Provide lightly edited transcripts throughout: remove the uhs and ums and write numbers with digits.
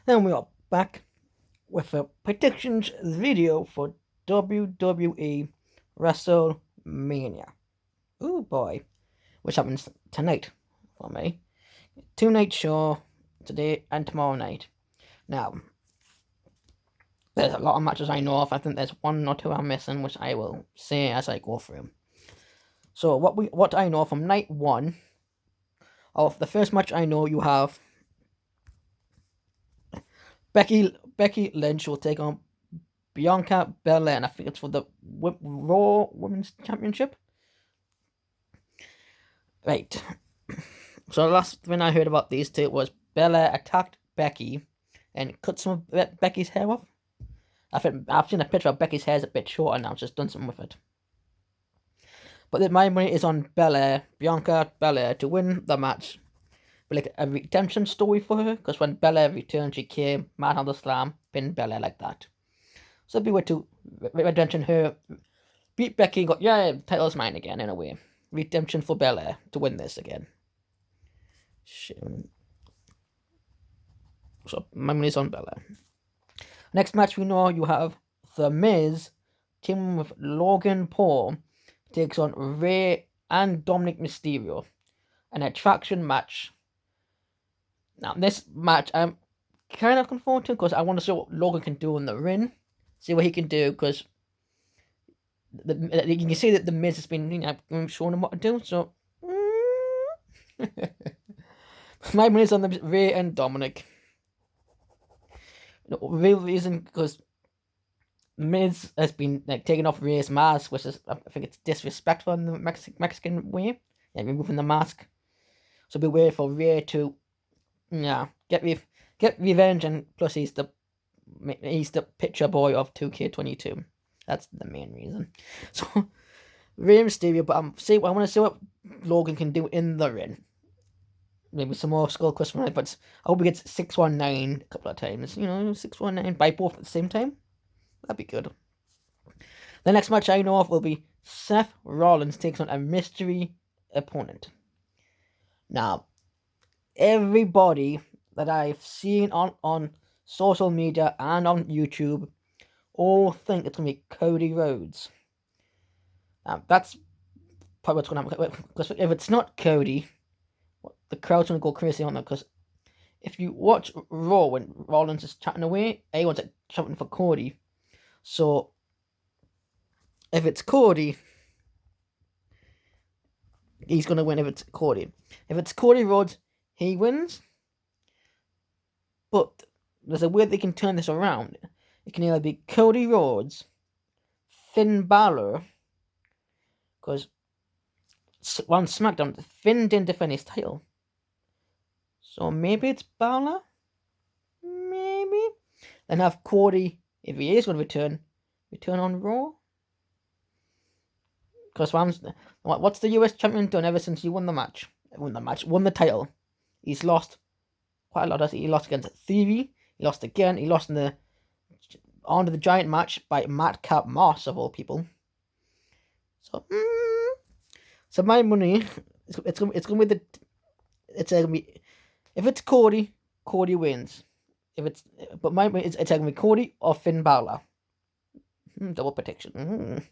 And we are back with a predictions video for WWE Wrestlemania. Oh boy, which happens tonight for me. 2 night show today and tomorrow night. Now, there's a lot of matches I know of. I think there's one or two I'm missing, which I will say as I go through. So what I know from night one of the first match I know, you have Becky Lynch will take on Bianca Belair, and I think it's for the Raw Women's Championship. Right. So the last thing I heard about these two was Belair attacked Becky and cut some of Becky's hair off. I've seen a picture of Becky's hair is a bit shorter now. Just done something with it. But my money is on Bianca Belair, to win the match. But like a redemption story for her, because when Belair returned, she came, manhandle slam, pinned Belair like that. So it'd be way to redemption her, beat Becky, got title's mine again in a way. Redemption for Belair to win this again. So my money's on Belair. Next match we know you have The Miz teaming with Logan Paul, takes on Rey and Dominic Mysterio. An attraction match. Now this match I'm kind of looking forward to, because I want to see what Logan can do in the ring. See what he can do, because you can see that The Miz has been showing him what to do. So my money's on the Rey and Dominic. The real reason, because Miz has been taking off Rey's mask, which is, I think it's disrespectful in the Mexican way. Yeah, removing the mask. So be wary for Rey to get revenge, and plus he's the picture boy of 2K22. That's the main reason. So Rey Mysterio, but I want to see what Logan can do in the ring. Maybe some more skull crush from it, but I hope he gets 619 a couple of times. 619 by both at the same time. That'd be good. The next match I know of will be Seth Rollins takes on a mystery opponent. Now, everybody that I've seen on social media and on YouTube all think it's going to be Cody Rhodes. That's probably what's going to happen. Because if it's not Cody, the crowd's going to go crazy on that. Because if you watch Raw when Rollins is chatting away, everyone's chatting for Cody. So if it's Cody, he's going to win. If it's Cody Rhodes, he wins. But there's a way they can turn this around. It can either be Cody Rhodes, Finn Balor, because on SmackDown, Finn didn't defend his title. So maybe it's Balor? Maybe? Then have Cody, if he is going to return on Raw? Because what's the US champion done ever since he won the title? He's lost quite a lot. He lost against Theory. He lost again. He lost in the Under the Giant match by Madcap Moss, of all people. So my money, it's gonna be if it's Cody wins. But my money it's gonna be Cody or Finn Balor. Double prediction.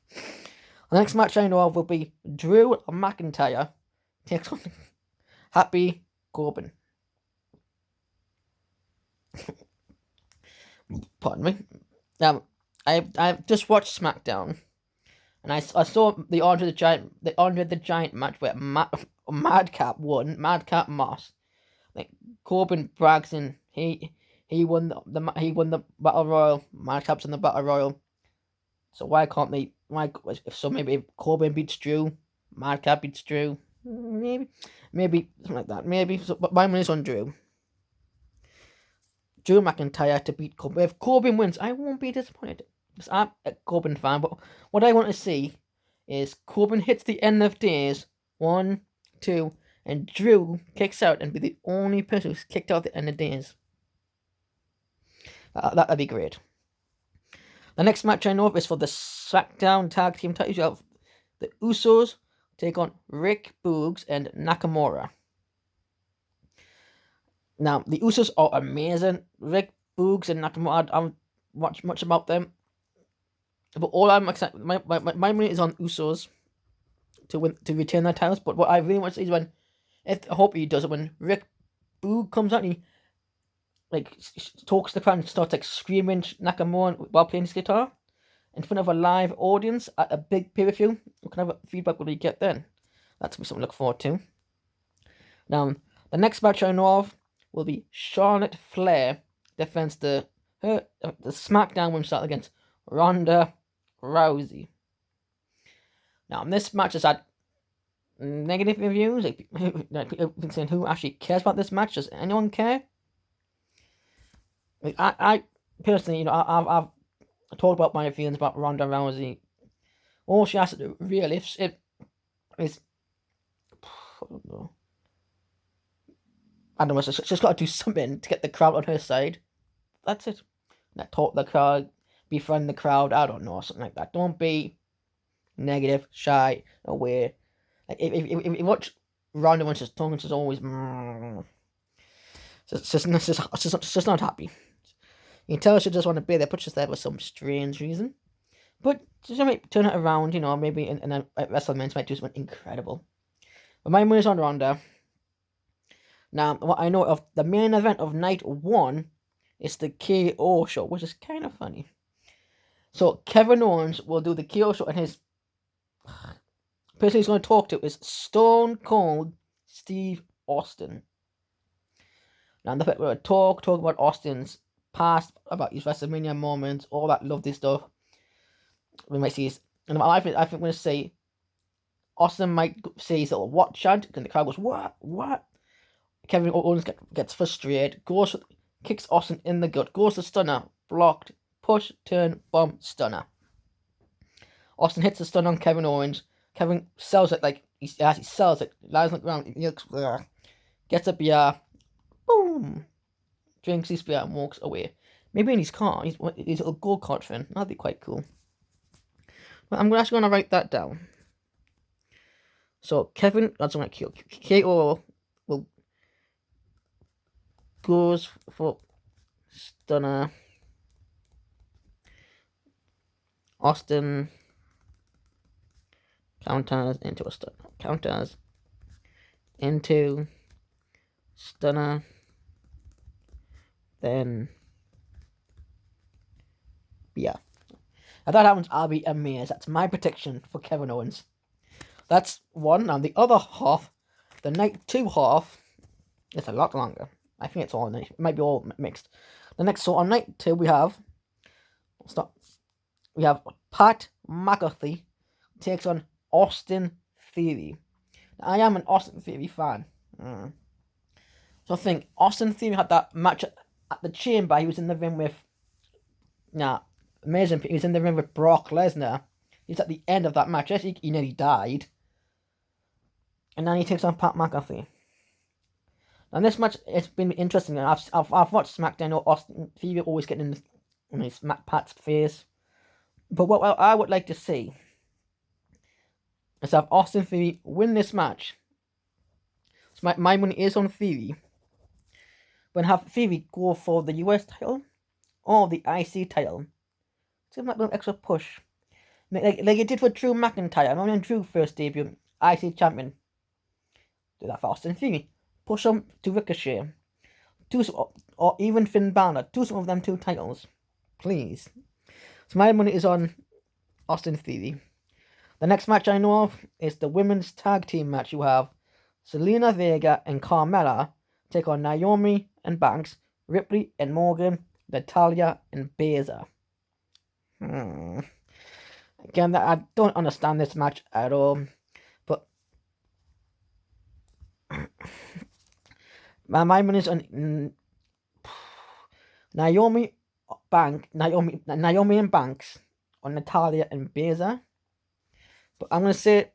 The next match I know of will be Drew McIntyre takes on Happy Corbin. Pardon me. I've just watched SmackDown, and I saw the Andre the Giant match where Madcap won. Madcap Moss. Corbin brags in he won the Battle Royal. Madcap's in the Battle Royal. So why can't they? Maybe if Corbin beats Drew, Madcap beats Drew. Maybe something like that. Maybe. But my money's on Drew. Drew McIntyre to beat Corbin. If Corbin wins, I won't be disappointed, because I'm a Corbin fan. But what I want to see is Corbin hits the end of days 1, 2, and Drew kicks out and be the only person who's kicked out at the end of days. That'd be great. The next match I know of is for the SmackDown Tag Team titles. You have the Usos take on Rick Boogs and Nakamura. Now, the Usos are amazing. Rick Boogs and Nakamura, I don't watch much about them. But all I'm excited, my money is on Usos to retain their titles. But what I really want to see is I hope he does it, when Rick Boog comes out and he talks to the crowd and starts screaming Nakamura while playing his guitar in front of a live audience at a big pay-per-view. What kind of feedback will we get then? That's something to look forward to. Now, the next match I know of will be Charlotte Flair defends the SmackDown Women's title against Ronda Rousey. Now, this match has had negative reviews. People saying, who actually cares about this match? Does anyone care? I personally, I've talked about my feelings about Ronda Rousey. All she has to do, really, is I don't know, she's got to do something to get the crowd on her side. That's it. Talk the crowd, befriend the crowd, I don't know, something like that. Don't be negative, shy, aware. If you watch Ronda when she's talking, she's always she's not happy. You can tell she just want to be there, but she's there for some strange reason. But she might turn it around, maybe in a WrestleMania might do something incredible. But my money's on Ronda. Now, what I know of the main event of night 1 is the KO show, which is kind of funny. So Kevin Owens will do the KO show, and his person he's going to talk to is Stone Cold Steve Austin. Now, the fact we're going to talk about Austin's past, about his WrestleMania moments, all that lovely stuff. We might see his, and I think we're going to say Austin might say his little what chant, and the crowd goes, what? Kevin Owens gets frustrated, kicks Austin in the gut, goes to stunner, blocked, push, turn, bomb, stunner. Austin hits the stun on Kevin Owens. Kevin sells it he sells it, lies on the ground, he looks, gets a beer, boom, drinks his beer and walks away. Maybe in his car, his little go-kart thing. That'd be quite cool. But I'm actually going to write that down. So Kevin, that's going to KO will goes for stunner. Austin counters into a stunner. Counters into stunner. Then yeah. If that happens, I'll be amazed. That's my prediction for Kevin Owens. That's one. And the other half, the night 2 half, it's a lot longer. I think it's all night. It might be all mixed. The next, so on night 2 we have Pat McAfee takes on Austin Theory. Now, I am an Austin Theory fan. So I think Austin Theory had that match at the Chamber. He was in the ring with amazing. He was in the ring with Brock Lesnar. He's at the end of that match. Yes, he nearly died. And then he takes on Pat McAfee. And this match, it's been interesting. I've watched SmackDown. Austin Theory always getting in his Pat's face. But what I would like to see is have Austin Theory win this match. So my money is on Theory. But have Theory go for the US title or the IC title. Give him that little extra push. Like you did for Drew McIntyre. I remember when Drew first debuted, IC champion. Do that for Austin Theory. Push him to Ricochet. Or even Finn Balor. Do some of them 2 titles. Please. So my money is on Austin Theory. The next match I know of is the women's tag team match. You have Zelina Vega and Carmella take on Naomi and Banks, Ripley and Morgan, Natalya and Baszler. Again, I don't understand this match at all. But my money is on Naomi and Banks on Natalya and Baszler. But I'm gonna say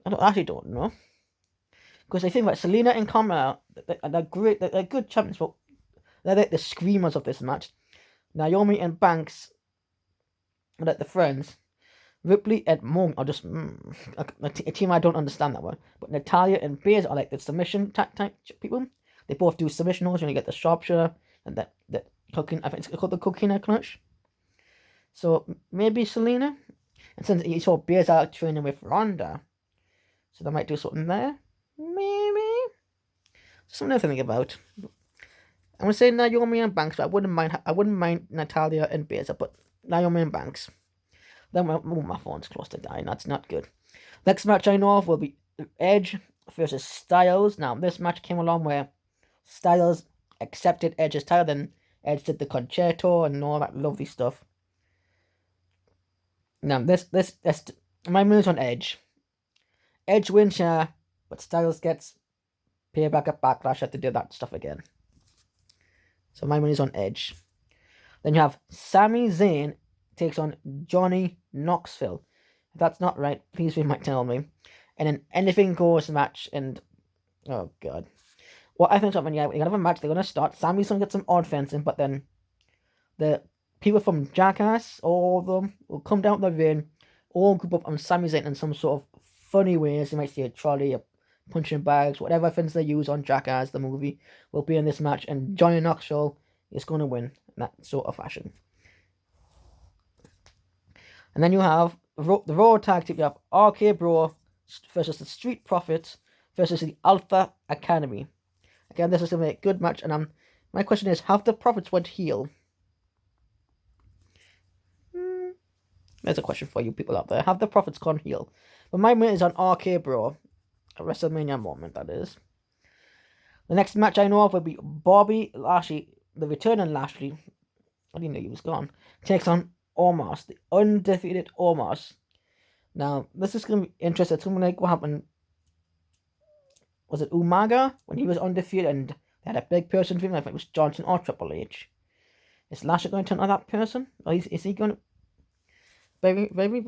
I actually don't know, because I think that Zelina and Carmella, they're great. They're good champions, but they're like the screamers of this match. Naomi and Banks are like the friends. Ripley and Monk are just a team I don't understand that one. But Natalia and Bears are like the submission type people. They both do submission holds when you get the sharpshooter and that cooking. I think it's called the coquina clutch. So maybe Selena. And since you saw Bears out training with Ronda, so they might do something there. Maybe something to think about. I'm gonna say Naomi and Banks, but I wouldn't mind Natalia and Bears. But Naomi and Banks. Then my phone's close to dying. That's not good. Next match I know of will be Edge versus Styles. Now this match came along where Styles accepted Edge's title, then Edge did the concerto and all that lovely stuff. Now this my moves on Edge. Edge wins here, but Styles gets payback at Backlash. Had to do that stuff again. So my money's on Edge. Then you have Sami Zayn takes on Jonny Knoxville. If that's not right, please you might tell me. And an anything goes match, and oh god. What I think is when you're gonna have a match, they're gonna start. Sami's gonna get some odd fencing, but then the people from Jackass, all of them, will come down the ring, all group up on Sami Zayn in some sort of funny ways. You might see a trolley, a punching bags, whatever things they use on Jackass, the movie, will be in this match, and Jonny Knoxville is gonna win in that sort of fashion. And then you have the Raw tag team. You have RK Bro versus the Street Profits versus the Alpha Academy. Again, this is going to be a good match. And my question is, have the Profits went heel? There's a question for you people out there. Have the Profits gone heel? But my minute is on RK Bro. A WrestleMania moment, that is. The next match I know of will be Bobby Lashley, the returning Lashley. I didn't know he was gone. Takes on Omos, the undefeated Omos. Now, this is going to be interesting. It's going to be like what happened. Was it Umaga? When he was undefeated and they had a big person for him. I think it was Johnson or Triple H. Is Lashley going to turn on that person? Or is he going to... Very...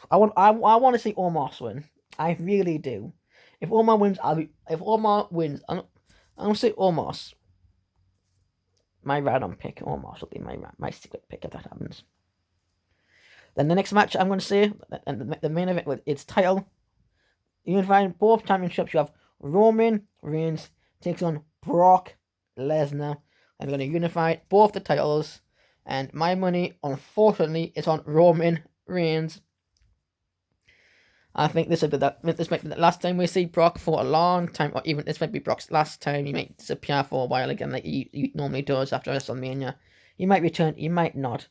I want to see Omos win. I really do. If Omos wins, I'm going to say Omos. My random pick, Omos will be my secret pick if that happens. Then the next match I'm going to say, and the main event with its title, unifying both championships. You have Roman Reigns takes on Brock Lesnar. I'm going to unify both the titles, and my money, unfortunately, is on Roman Reigns. I think this might be the last time we see Brock for a long time, or even this might be Brock's last time. He might disappear for a while again, like he normally does after WrestleMania. He might return, he might not.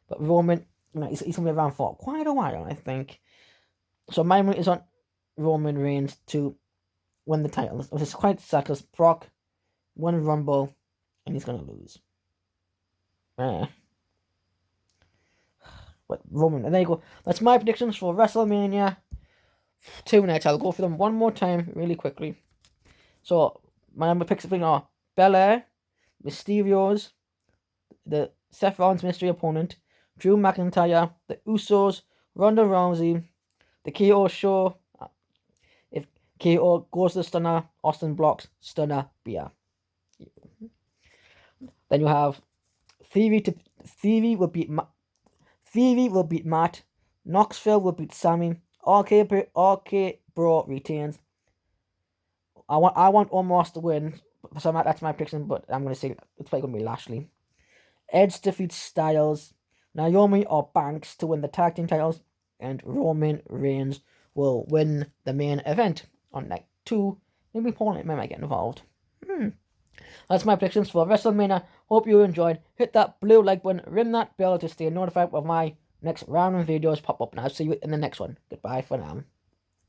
But Roman, he's going to be around for quite a while, I think. So my money is on Roman Reigns to win the title. Which is quite sad because Brock won Rumble and he's going to lose. But Roman, and there you go. That's my predictions for WrestleMania 2 nights. I'll go for them one more time really quickly. So my number picks are Belair, Mysterios, the Seth Rollins mystery opponent, Drew McIntyre, the Usos, Ronda Rousey, the KO show. If KO goes to the Stunner, Austin blocks Stunner Beer. Then you have Theory will beat Matt. Knoxville will beat Sami. RK Bro retains. I want Omos to win, so that's my prediction. But I'm gonna say it's probably gonna be Lashley. Edge defeats Styles. Naomi or Banks to win the tag team titles, and Roman Reigns will win the main event on night 2. Maybe Paul might get involved. That's my predictions for WrestleMania. Hope you enjoyed. Hit that blue like button, ring that bell to stay notified when my next random videos pop up, and I'll see you in the next one. Goodbye for now.